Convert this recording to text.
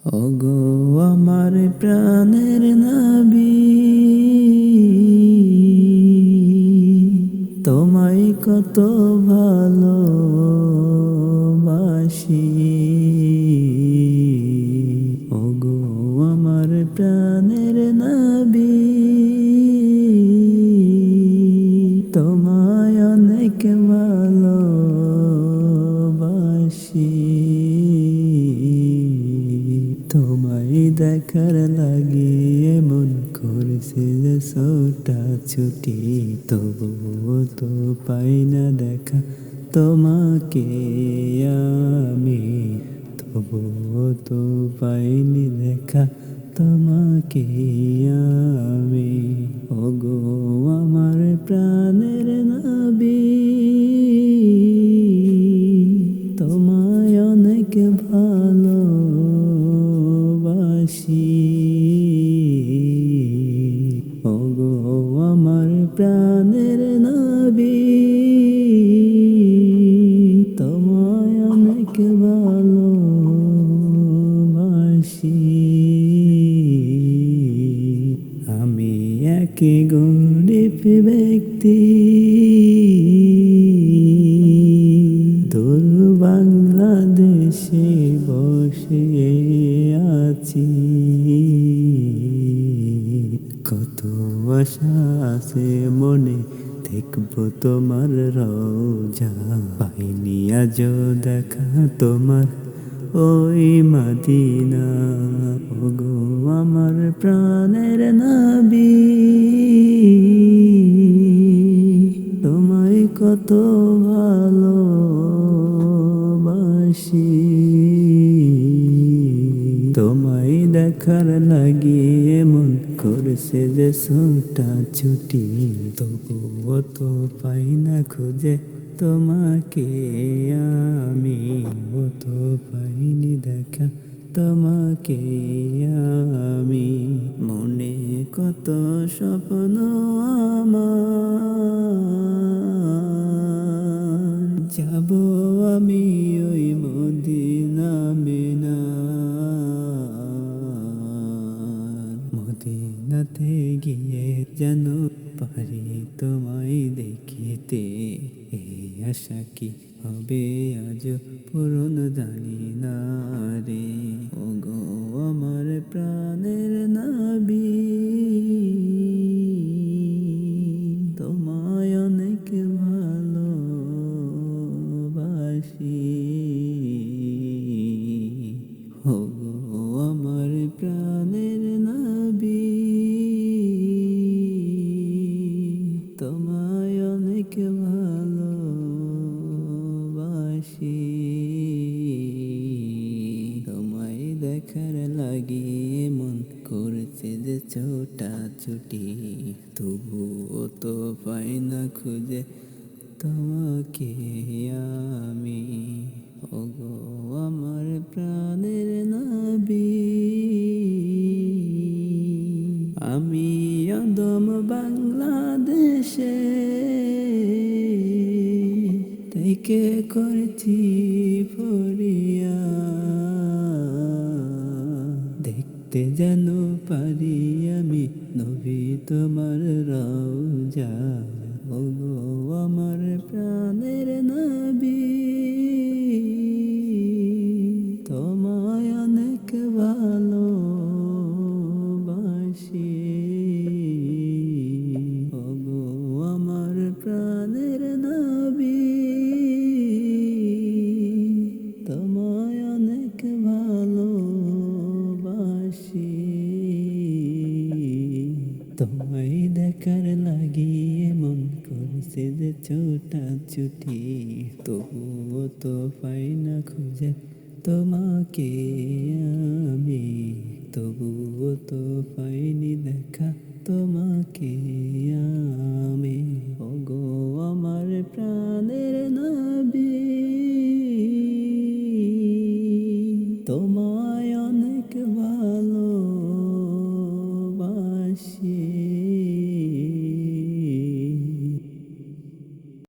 ওগো আমার প্রাণের নবী, তোমায় কত ভালোবাসি। ওগো আমার প্রাণের নবী, তোমায় অনেক ভালোবাসি। তোমায় দেখার লাগি এমন করছে যে ছোটা ছুটি, তবুও তো পাই না দেখা তোমাকে আমি। তবুও তো পাইনি দেখা তোমাকে আমি। ওগো আমার প্রাণের নবী, তোমায় অনেক ভালোবাসি। ওগো আমার প্রাণের নবী, তোমায় অনেক ভালোবাসি। আমি এক গরিব ব্যক্তি, দূর বাংলাদেশে বসে আছি। কত আশা আছে মনে, দেখবো তোমার রওজা। পাইনি আজও দেখা তোমার ওই মদিনা। ওগো আমার প্রাণের নবী, তোমায় কত ভালোবাসি। তোমায় দেখার লাগি এমন করছে যে ছোটা ছুটি, তবুও তো পাই না খুঁজে তোমাকে আমি। ও তো পাইনি দেখা তোমাকে আমি। মনে কত স্বপ্ন আমার, যাব আমি ওই মদিনা মিনার। মদিনাতে গিয়ে যেন পারি তোমায় দেখিতে, এই আশা কি হবে আজ পূরণ জানি না রে। ওগো আমার প্রাণের নবী, তোমায় অনেক ভালোবাসি। ওগো আমার প্রাণের নবী, তোমায় অনেক ভালোবাসি। তোমায় দেখার লাগি মন করছে যে ছোটা ছুটি, তবুও তো পাই না খুঁজে তোমাকে আমি। ওগো আমার প্রাণের নবী, আমি অদম বাংলাদেশে থেকে করছি ফরিয়া, দেখতে যেন পারি আমি নবী তোমার রওজা। ওগো আমার প্রাণের নবী, তোমায় অনেক ভালোবাসি। ওগো আমার প্রাণের নবী, তোমায় অনেক ভালোবাসি। তোমায় দেখার লাগি মন করছে যে ছোটা ছুটি, তবুও তো পাই না খুঁজে তোমাকে আমি। তবুও তো পাইনি দেখা তোমাকে